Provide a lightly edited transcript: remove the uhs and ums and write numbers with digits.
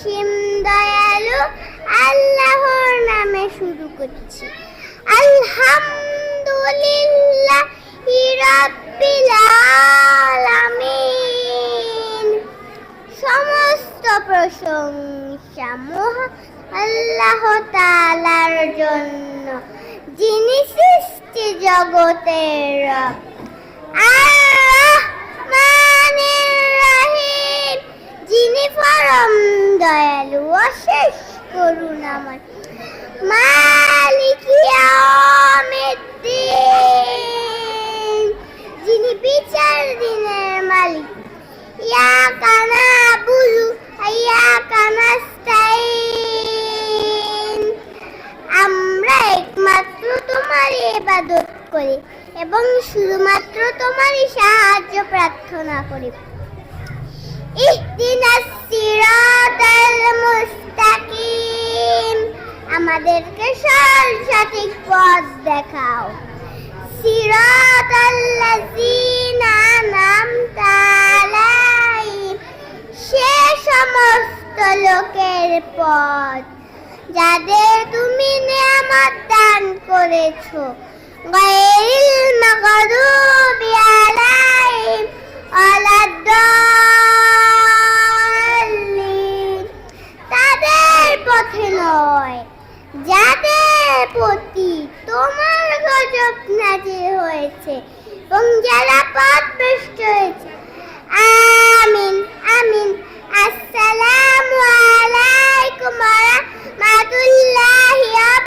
অসীম দয়ালু আল্লাহর নামে শুরু করছি। আলহামদুলিল্লাহি রাব্বিল আলামিন। সমস্ত প্রশংসা মহান আল্লাহ তাআলার জন্য, যিনি সৃষ্টি জগতের রব। আর-রাহমানির রহিম, যিনি পরম দয়ালু অশেষ করুণাময়। মালিক ইয়াউমিদ্দিন, যিনি বিচার দিনের মালিক। ইয়াকা না'বুদু ওয়া ইয়াকা নাস্তাঈন, আমরা একমাত্র তোমারই ইবাদত করি এবং শুধুমাত্র তোমারই সাহায্য প্রার্থনা করি। ইহদিনাস সিরাতাল মুস্তাকিম, আমাদেরকে সঠিক পথ দেখাও। সিরাতাল্লাযীনা আন'আমতা আলাইহিম, সে সমস্ত লোকের পথ যাদের তুমি নিয়ামত দান করেছো। গায়রিল মাগদুবি আলাইহিম ওয়ালাদ-দাল্লিন, তাদের পথে নয় যাদের প্রতি তোমার গজব নাযিল হয়েছে এবং যারা পথভ্রষ্ট হয়েছে। আমিন আমিন। আসসালামু আলাইকুম।